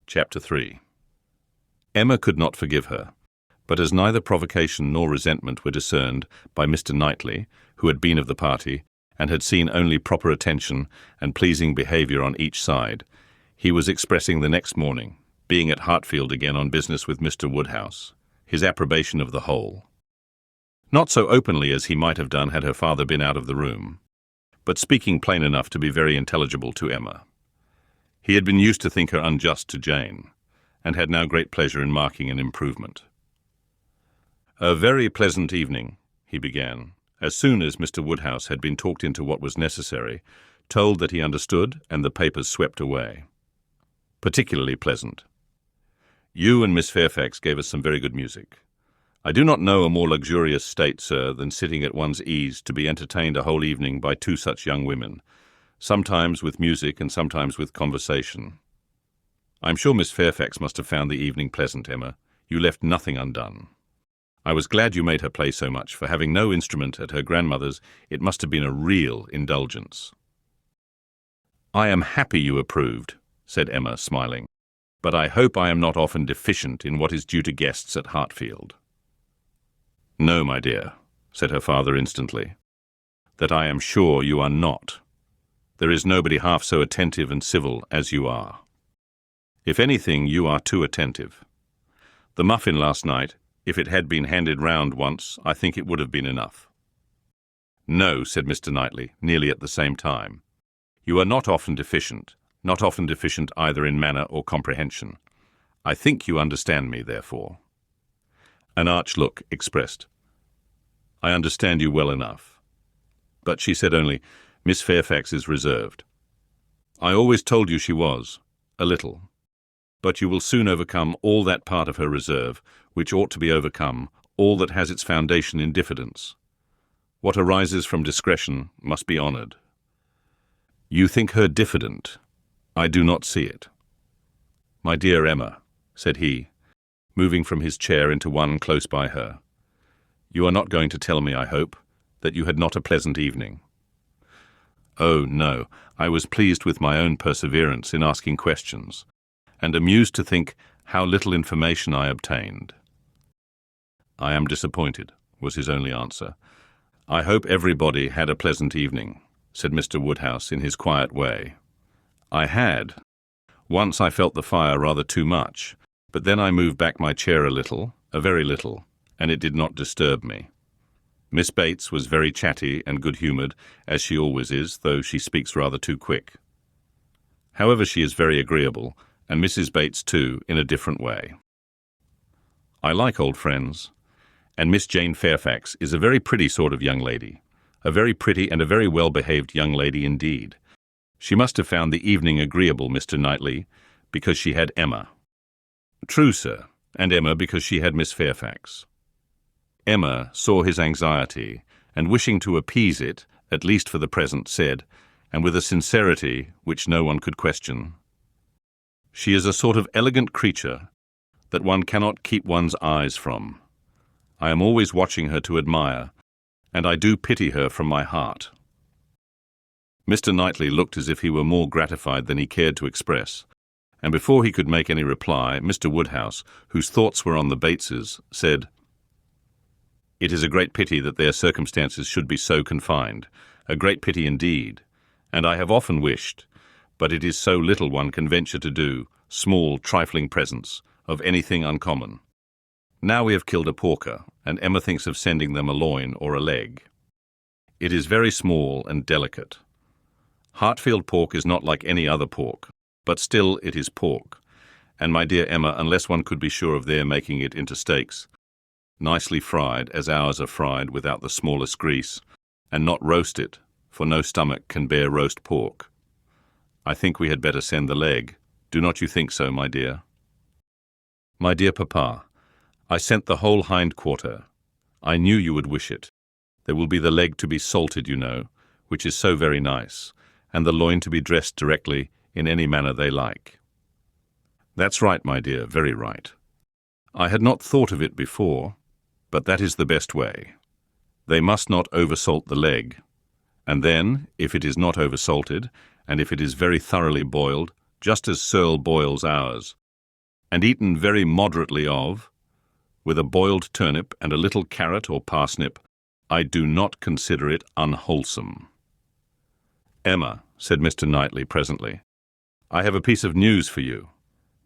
Chapter 3. Emma could not forgive her, but as neither provocation nor resentment were discerned by Mr. Knightley, who had been of the party, and had seen only proper attention and pleasing behaviour on each side, he was expressing the next morning, being at Hartfield again on business with Mr. Woodhouse, his approbation of the whole. Not so openly as he might have done had her father been out of the room, but speaking plain enough to be very intelligible to Emma. He had been used to think her unjust to Jane, and had now great pleasure in marking an improvement. "A very pleasant evening," he began, as soon as Mr. Woodhouse had been talked into what was necessary, told that he understood, and the papers swept away. "Particularly pleasant. You and Miss Fairfax gave us some very good music. I do not know a more luxurious state, sir, than sitting at one's ease to be entertained a whole evening by two such young women, sometimes with music and sometimes with conversation. I am sure Miss Fairfax must have found the evening pleasant, Emma. You left nothing undone. I was glad you made her play so much, for having no instrument at her grandmother's, it must have been a real indulgence." "I am happy you approved," said Emma, smiling, "but I hope I am not often deficient in what is due to guests at Hartfield." "No, my dear," said her father instantly, "that I am sure you are not. There is nobody half so attentive and civil as you are. If anything, you are too attentive. The muffin last night, if it had been handed round once, I think it would have been enough." "No," said Mr. Knightley, nearly at the same time. "You are not often deficient either in manner or comprehension. I think you understand me, therefore." An arch look expressed, "I understand you well enough." But she said only, "Miss Fairfax is reserved." "I always told you she was, a little. But you will soon overcome all that part of her reserve which ought to be overcome, all that has its foundation in diffidence. What arises from discretion must be honoured." "You think her diffident? I do not see it." "My dear Emma," said he, moving from his chair into one close by her, "you are not going to tell me, I hope, that you had not a pleasant evening." "Oh, no, I was pleased with my own perseverance in asking questions, and amused to think how little information I obtained." "I am disappointed," was his only answer. "I hope everybody had a pleasant evening," said Mr. Woodhouse in his quiet way. "I had. Once I felt the fire rather too much, but then I moved back my chair a little, a very little, and it did not disturb me. Miss Bates was very chatty and good-humoured, as she always is, though she speaks rather too quick. However, she is very agreeable, and Mrs. Bates too, in a different way. I like old friends, and Miss Jane Fairfax is a very pretty sort of young lady, a very pretty and a very well-behaved young lady indeed. She must have found the evening agreeable, Mr. Knightley, because she had Emma." "True, sir, and Emma because she had Miss Fairfax." Emma saw his anxiety, and wishing to appease it, at least for the present, said, and with a sincerity which no one could question, "She is a sort of elegant creature that one cannot keep one's eyes from. I am always watching her to admire, and I do pity her from my heart." Mr. Knightley looked as if he were more gratified than he cared to express, and before he could make any reply, Mr. Woodhouse, whose thoughts were on the Bateses, said, "It is a great pity that their circumstances should be so confined, a great pity indeed, and I have often wished, but it is so little one can venture to do, small, trifling presents, of anything uncommon. Now we have killed a porker, and Emma thinks of sending them a loin or a leg. It is very small and delicate. Hartfield pork is not like any other pork, but still it is pork, and my dear Emma, unless one could be sure of their making it into steaks, nicely fried as ours are fried without the smallest grease, and not roast it, for no stomach can bear roast pork, I think we had better send the leg. Do not you think so, my dear?" "My dear papa, I sent the whole hind quarter. I knew you would wish it. There will be the leg to be salted, you know, which is so very nice, and the loin to be dressed directly in any manner they like." "That's right, my dear, very right. I had not thought of it before, but that is the best way. They must not oversalt the leg, and then, if it is not oversalted, and if it is very thoroughly boiled, just as Searle boils ours, and eaten very moderately of, with a boiled turnip and a little carrot or parsnip, I do not consider it unwholesome. Emma, said Mr. Knightley presently, I have a piece of news for you.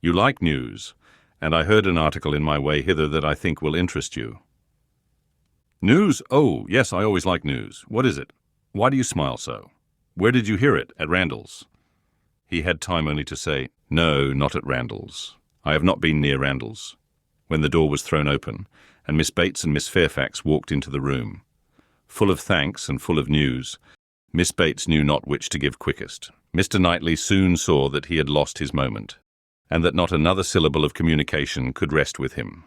You like news, and I heard an article in my way hither that I think will interest you. News? Oh, yes, I always like news. What is it? Why do you smile so? Where did you hear it? At Randall's? He had time only to say, No, not at Randall's. I have not been near Randall's, when the door was thrown open, and Miss Bates and Miss Fairfax walked into the room. Full of thanks and full of news, Miss Bates knew not which to give quickest. Mr. Knightley soon saw that he had lost his moment, and that not another syllable of communication could rest with him.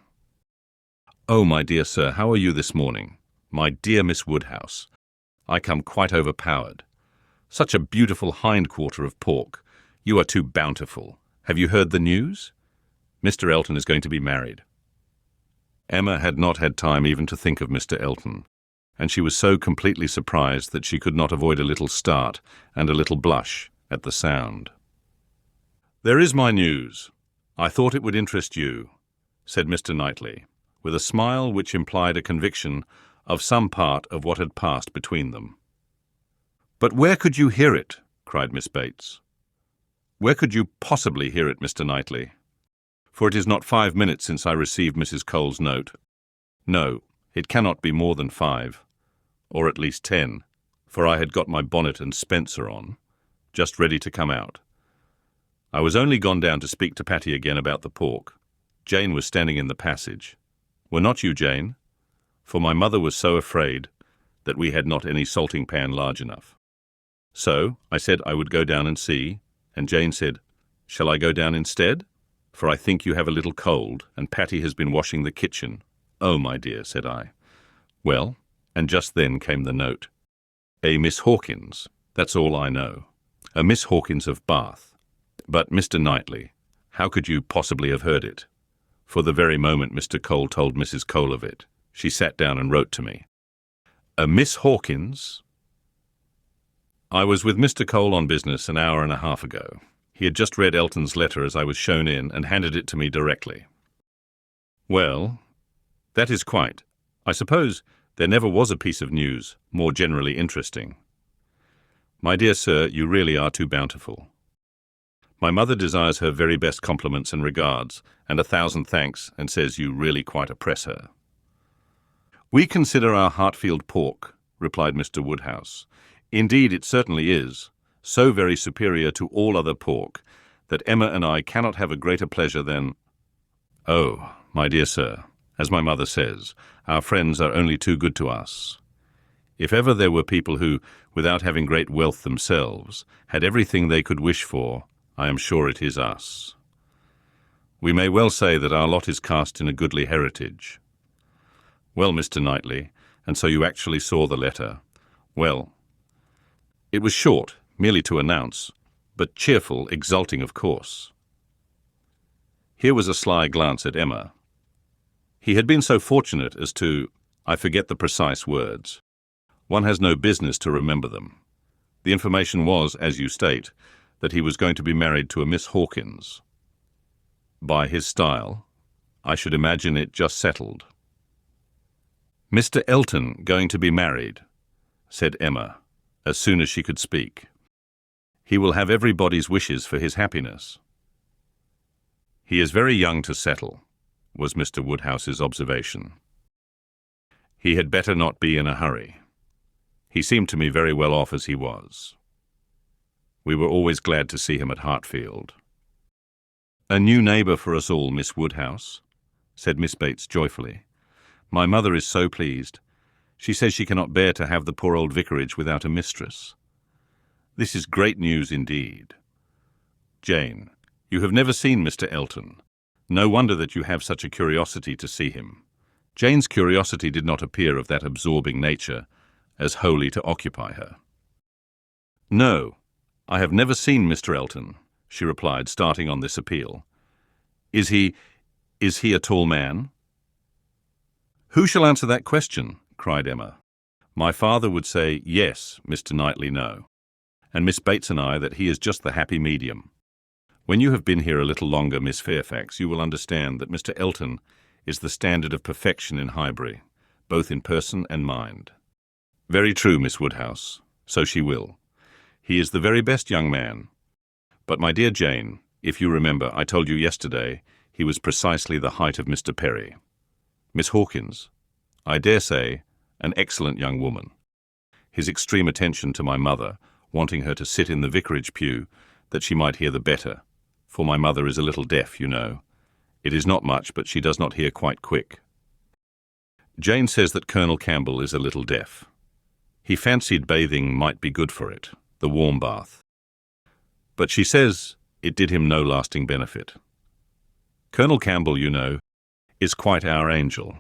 Oh, my dear sir, how are you this morning? My dear Miss Woodhouse, I come quite overpowered. Such a beautiful hind-quarter of pork. You are too bountiful. Have you heard the news? Mr. Elton is going to be married. Emma had not had time even to think of Mr. Elton, and she was so completely surprised that she could not avoid a little start and a little blush at the sound. There is my news. I thought it would interest you, said Mr. Knightley, with a smile which implied a conviction of some part of what had passed between them. But where could you hear it? Cried Miss Bates. Where could you possibly hear it, Mr. Knightley? For it is not 5 minutes since I received Mrs. Cole's note. No, it cannot be more than 5, or at least 10, for I had got my bonnet and spencer on, just ready to come out. I was only gone down to speak to Patty again about the pork. Jane was standing in the passage. Were not you, Jane? For my mother was so afraid that we had not any salting pan large enough. So I said I would go down and see, and Jane said, Shall I go down instead? For I think you have a little cold, and Patty has been washing the kitchen. Oh, my dear, said I. Well, and just then came the note. A Miss Hawkins, that's all I know. A Miss Hawkins of Bath. But, Mr. Knightley, how could you possibly have heard it? For the very moment Mr. Cole told Mrs. Cole of it, she sat down and wrote to me. A Miss Hawkins? I was with Mr. Cole on business an hour and a half ago. He had just read Elton's letter as I was shown in and handed it to me directly. Well, that is quite. I suppose there never was a piece of news more generally interesting. My dear sir, you really are too bountiful. My mother desires her very best compliments and regards, and 1,000 thanks, and says you really quite oppress her. We consider our Hartfield pork, replied Mr. Woodhouse. Indeed, it certainly is, so very superior to all other pork, that Emma and I cannot have a greater pleasure than— Oh, my dear sir, as my mother says, our friends are only too good to us. If ever there were people who, without having great wealth themselves, had everything they could wish for, I am sure it is us. We may well say that our lot is cast in a goodly heritage. Well, Mr. Knightley, and so you actually saw the letter. Well, it was short, merely to announce, but cheerful, exulting, of course. Here was a sly glance at Emma. He had been so fortunate as to— I forget the precise words. One has no business to remember them. The information was, as you state, that he was going to be married to a Miss Hawkins. By his style, I should imagine it just settled. Mr. Elton going to be married, said Emma, as soon as she could speak. He will have everybody's wishes for his happiness. He is very young to settle, was Mr. Woodhouse's observation. He had better not be in a hurry. He seemed to me very well off as he was. We were always glad to see him at Hartfield. A new neighbour for us all, Miss Woodhouse, said Miss Bates joyfully. My mother is so pleased. She says she cannot bear to have the poor old vicarage without a mistress. This is great news indeed. Jane, you have never seen Mr. Elton. No wonder that you have such a curiosity to see him. Jane's curiosity did not appear of that absorbing nature as wholly to occupy her. No, I have never seen Mr. Elton, she replied, starting on this appeal. Is he a tall man? Who shall answer that question? Cried Emma. My father would say yes, Mr. Knightley no, and Miss Bates and I that he is just the happy medium. When you have been here a little longer, Miss Fairfax, you will understand that Mr. Elton is the standard of perfection in Highbury, both in person and mind. Very true, Miss Woodhouse. So she will. He is the very best young man. But, my dear Jane, if you remember, I told you yesterday he was precisely the height of Mr. Perry. Miss Hawkins, I dare say, an excellent young woman. His extreme attention to my mother, wanting her to sit in the vicarage pew, that she might hear the better, for my mother is a little deaf, you know. It is not much, but she does not hear quite quick. Jane says that Colonel Campbell is a little deaf. He fancied bathing might be good for it, the warm bath. But she says it did him no lasting benefit. Colonel Campbell, you know, is quite our angel.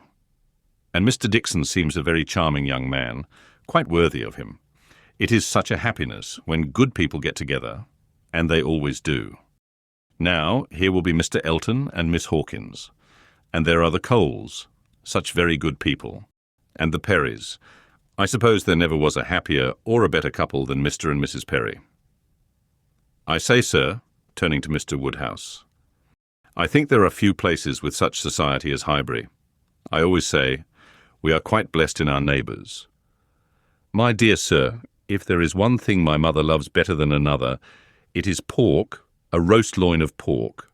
And Mr. Dixon seems a very charming young man, quite worthy of him. It is such a happiness when good people get together, and they always do. Now, here will be Mr. Elton and Miss Hawkins, and there are the Coles, such very good people, and the Perrys. I suppose there never was a happier or a better couple than Mr. and Mrs. Perry. I say, sir, turning to Mr. Woodhouse, I think there are few places with such society as Highbury. I always say, we are quite blessed in our neighbours. My dear sir, if there is one thing my mother loves better than another, it is pork, a roast loin of pork.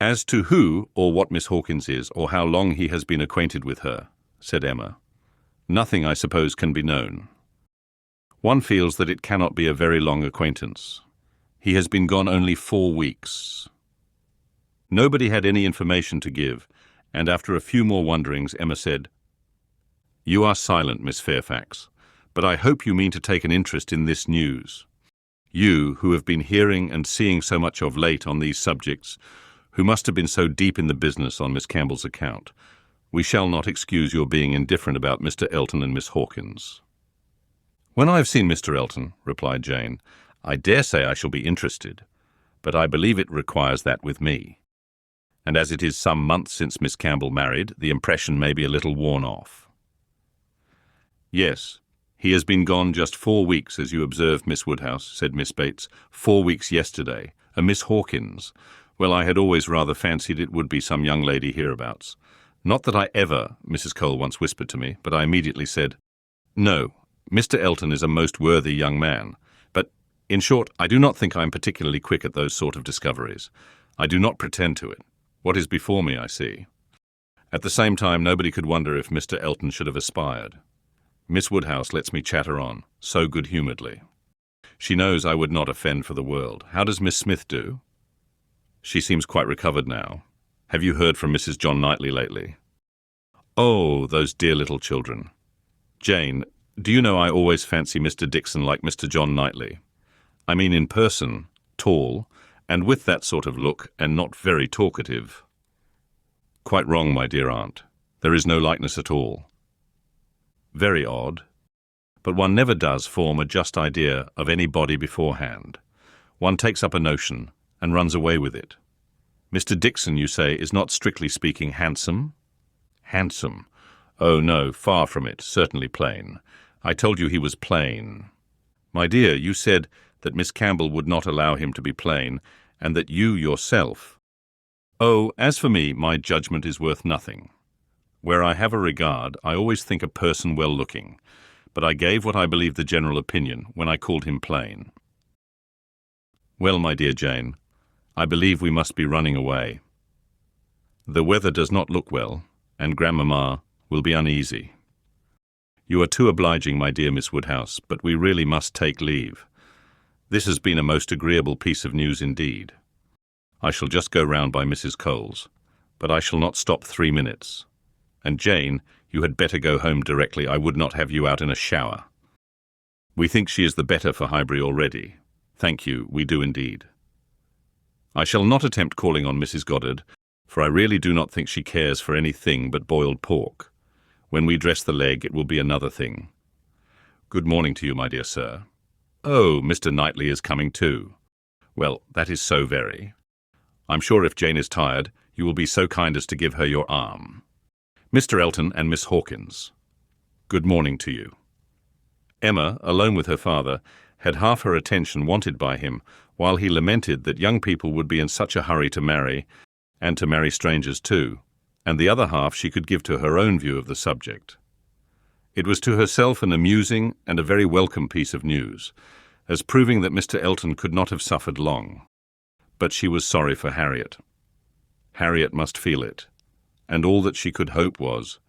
As to who or what Miss Hawkins is, or how long he has been acquainted with her, said Emma, nothing, I suppose, can be known. One feels that it cannot be a very long acquaintance. He has been gone only 4 weeks. Nobody had any information to give, and after a few more wonderings, Emma said, You are silent, Miss Fairfax, but I hope you mean to take an interest in this news. You, who have been hearing and seeing so much of late on these subjects, who must have been so deep in the business on Miss Campbell's account, we shall not excuse your being indifferent about Mr. Elton and Miss Hawkins. When I have seen Mr. Elton, replied Jane, I dare say I shall be interested, but I believe it requires that with me. And as it is some months since Miss Campbell married, the impression may be a little worn off. Yes, he has been gone just 4 weeks, as you observed, Miss Woodhouse, said Miss Bates. 4 weeks yesterday. A Miss Hawkins. Well, I had always rather fancied it would be some young lady hereabouts. Not that I ever, Mrs. Cole once whispered to me, but I immediately said, No, Mr. Elton is a most worthy young man. But, in short, I do not think I am particularly quick at those sort of discoveries. I do not pretend to it. What is before me, I see. At the same time, nobody could wonder if Mr. Elton should have aspired. Miss Woodhouse lets me chatter on, so good-humouredly. She knows I would not offend for the world. How does Miss Smith do? She seems quite recovered now. Have you heard from Mrs. John Knightley lately? Oh, those dear little children. Jane, do you know I always fancy Mr. Dixon like Mr. John Knightley? I mean in person, tall, and with that sort of look, and not very talkative. Quite wrong, my dear aunt. There is no likeness at all. Very odd. But one never does form a just idea of any body beforehand. One takes up a notion and runs away with it. Mr. Dixon, you say, is not strictly speaking handsome? Handsome? Oh, no, far from it, certainly plain. I told you he was plain. My dear, you said that Miss Campbell would not allow him to be plain, and that you yourself... Oh, as for me, my judgment is worth nothing. Where I have a regard, I always think a person well-looking, but I gave what I believe the general opinion when I called him plain. Well, my dear Jane, I believe we must be running away. The weather does not look well, and Grandmamma will be uneasy. You are too obliging, my dear Miss Woodhouse, but we really must take leave. This has been a most agreeable piece of news indeed. I shall just go round by Mrs. Cole's, but I shall not stop 3 minutes. And Jane, you had better go home directly. I would not have you out in a shower. We think she is the better for Highbury already. Thank you, we do indeed. I shall not attempt calling on Mrs. Goddard, for I really do not think she cares for anything but boiled pork. When we dress the leg, it will be another thing. Good morning to you, my dear sir. Oh, Mr. Knightley is coming too. Well, that is so very. I'm sure if Jane is tired, you will be so kind as to give her your arm. Mr. Elton and Miss Hawkins. Good morning to you. Emma, alone with her father, had half her attention wanted by him while he lamented that young people would be in such a hurry to marry, and to marry strangers too, and the other half she could give to her own view of the subject. It was to herself an amusing and a very welcome piece of news, as proving that Mr. Elton could not have suffered long. But she was sorry for Harriet. Harriet must feel it, and all that she could hope was,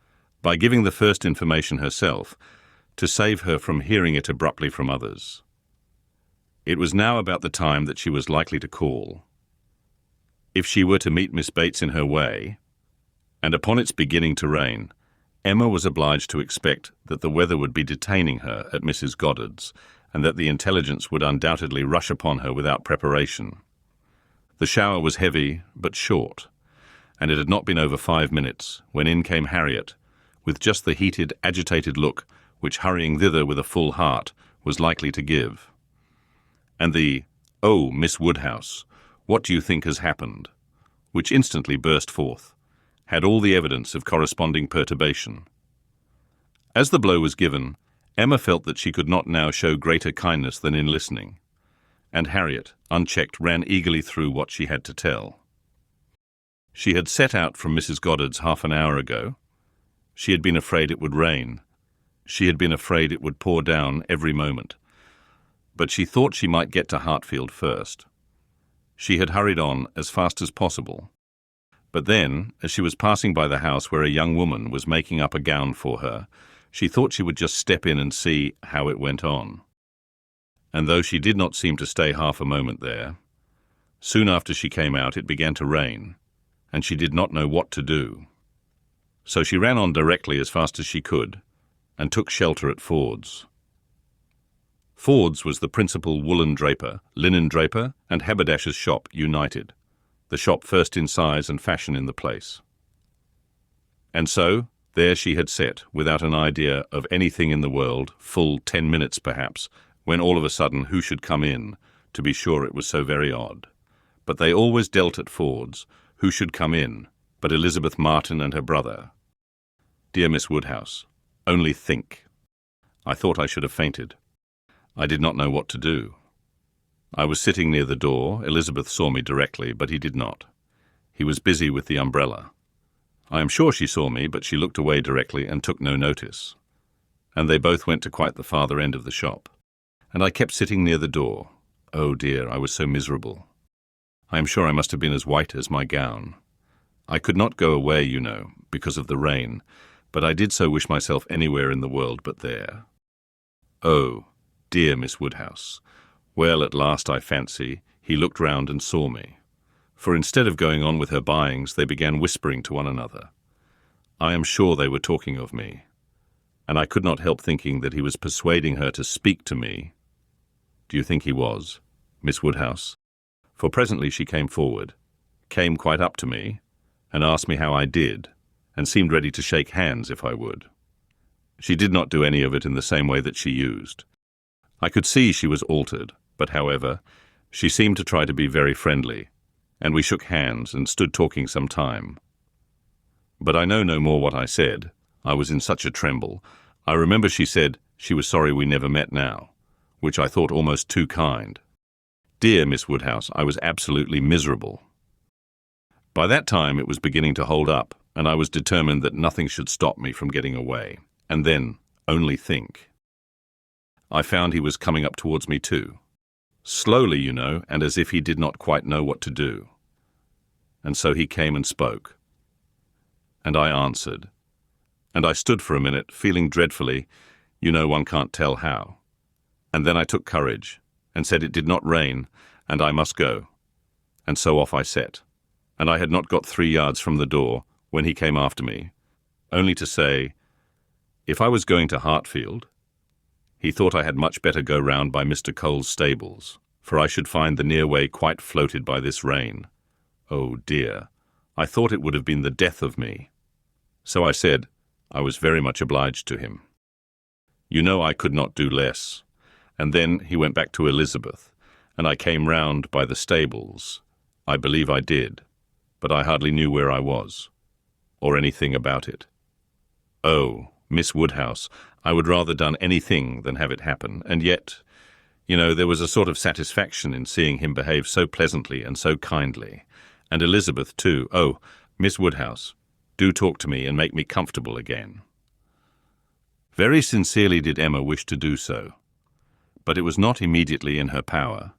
by giving the first information herself, to save her from hearing it abruptly from others. It was now about the time that she was likely to call. If she were to meet Miss Bates in her way, and upon its beginning to rain, Emma was obliged to expect that the weather would be detaining her at Mrs. Goddard's, and that the intelligence would undoubtedly rush upon her without preparation. The shower was heavy but short, and it had not been over 5 minutes when in came Harriet, with just the heated, agitated look which hurrying thither with a full heart was likely to give. And the, "Oh, Miss Woodhouse, what do you think has happened?" which instantly burst forth, had all the evidence of corresponding perturbation. As the blow was given, Emma felt that she could not now show greater kindness than in listening, and Harriet, unchecked, ran eagerly through what she had to tell. She had set out from Mrs. Goddard's half an hour ago. She had been afraid it would rain. She had been afraid it would pour down every moment. But she thought she might get to Hartfield first. She had hurried on as fast as possible. But then, as she was passing by the house where a young woman was making up a gown for her, she thought she would just step in and see how it went on. And though she did not seem to stay half a moment there, soon after she came out it began to rain, and she did not know what to do. So she ran on directly as fast as she could, and took shelter at Ford's. Ford's was the principal woolen draper, linen draper, and haberdasher's shop united, the shop first in size and fashion in the place. And so, there she had sat, without an idea of anything in the world, full 10 minutes perhaps, when all of a sudden who should come in? To be sure, it was so very odd. But they always dealt at Ford's. Who should come in but Elizabeth Martin and her brother? Dear Miss Woodhouse, only think. I thought I should have fainted. I did not know what to do. I was sitting near the door. Elizabeth saw me directly, but he did not. He was busy with the umbrella. I am sure she saw me, but she looked away directly and took no notice. And they both went to quite the farther end of the shop. And I kept sitting near the door. Oh dear, I was so miserable. I am sure I must have been as white as my gown. I could not go away, you know, because of the rain, but I did so wish myself anywhere in the world but there. Oh, dear Miss Woodhouse. Well, at last, I fancy, he looked round and saw me. For instead of going on with her buyings, they began whispering to one another. I am sure they were talking of me, and I could not help thinking that he was persuading her to speak to me. Do you think he was, Miss Woodhouse? For presently she came forward, came quite up to me, and asked me how I did, and seemed ready to shake hands if I would. She did not do any of it in the same way that she used. I could see she was altered, but however, she seemed to try to be very friendly, and we shook hands and stood talking some time. But I know no more what I said. I was in such a tremble. I remember she said she was sorry we never met now, which I thought almost too kind. Dear Miss Woodhouse, I was absolutely miserable. By that time it was beginning to hold up, and I was determined that nothing should stop me from getting away. And then, only think. I found he was coming up towards me too. Slowly, you know, and as if he did not quite know what to do. And so he came and spoke. And I answered. And I stood for a minute, feeling dreadfully, you know, one can't tell how. And then I took courage, and said it did not rain, and I must go. And so off I set. And I had not got 3 yards from the door when he came after me, only to say, if I was going to Hartfield, he thought I had much better go round by Mr. Cole's stables, for I should find the near way quite floated by this rain. Oh dear, I thought it would have been the death of me. So I said I was very much obliged to him. You know I could not do less. And then he went back to Elizabeth, and I came round by the stables. I believe I did, but I hardly knew where I was, or anything about it. Oh, Miss Woodhouse, I would rather done anything than have it happen, and yet, There was a sort of satisfaction in seeing him behave so pleasantly and so kindly. And Elizabeth, too. Oh, Miss Woodhouse, do talk to me and make me comfortable again. Very sincerely did Emma wish to do so, but it was not immediately in her power.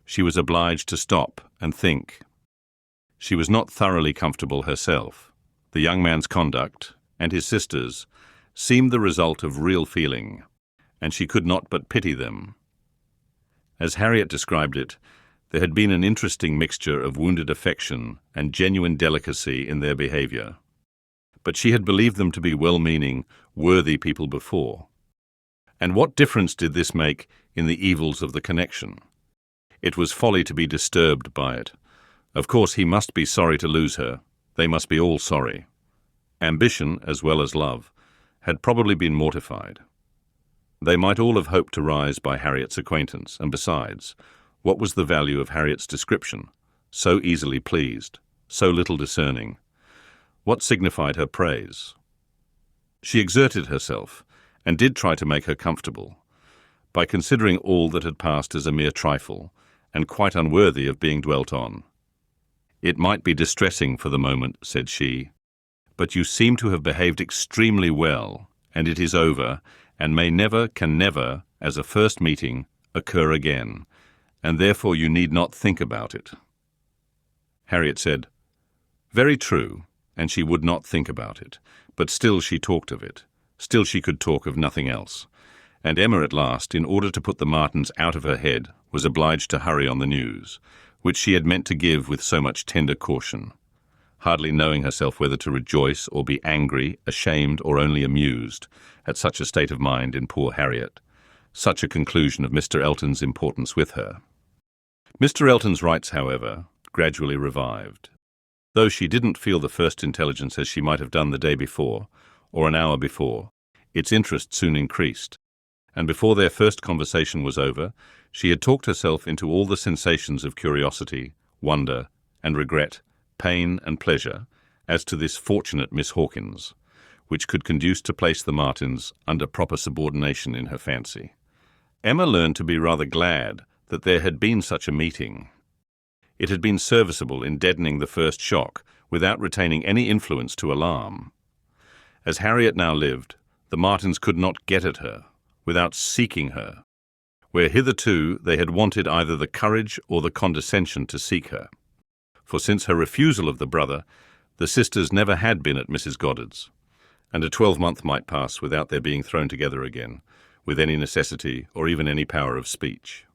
She was obliged to stop and think. She was not thoroughly comfortable herself. The young man's conduct, and his sister's, seemed the result of real feeling, and she could not but pity them. As Harriet described it, there had been an interesting mixture of wounded affection and genuine delicacy in their behaviour. But she had believed them to be well-meaning, worthy people before. And what difference did this make in the evils of the connection? It was folly to be disturbed by it. Of course, he must be sorry to lose her. They must be all sorry. Ambition, as well as love, had probably been mortified. They might all have hoped to rise by Harriet's acquaintance, and besides, what was the value of Harriet's description? So easily pleased, so little discerning. What signified her praise? She exerted herself, and did try to make her comfortable, by considering all that had passed as a mere trifle, and quite unworthy of being dwelt on. "It might be distressing for the moment," said she, "but you seem to have behaved extremely well, and it is over, and may never, can never, as a first meeting, occur again, and therefore you need not think about it." Harriet said, "Very true," and she would not think about it, but still she talked of it. Still she could talk of nothing else. And Emma at last, in order to put the Martins out of her head, was obliged to hurry on the news, which she had meant to give with so much tender caution, hardly knowing herself whether to rejoice or be angry, ashamed, or only amused at such a state of mind in poor Harriet, such a conclusion of Mr. Elton's importance with her. Mr. Elton's rights, however, gradually revived. Though she didn't feel the first intelligence as she might have done the day before, or an hour before, its interest soon increased, and before their first conversation was over, she had talked herself into all the sensations of curiosity, wonder, and regret, pain and pleasure, as to this fortunate Miss Hawkins, which could conduce to place the Martins under proper subordination in her fancy. Emma learned to be rather glad that there had been such a meeting. It had been serviceable in deadening the first shock, without retaining any influence to alarm. As Harriet now lived, the Martins could not get at her, without seeking her, where hitherto they had wanted either the courage or the condescension to seek her. For since her refusal of the brother, the sisters never had been at Mrs. Goddard's, and a 12-month might pass without their being thrown together again, with any necessity or even any power of speech.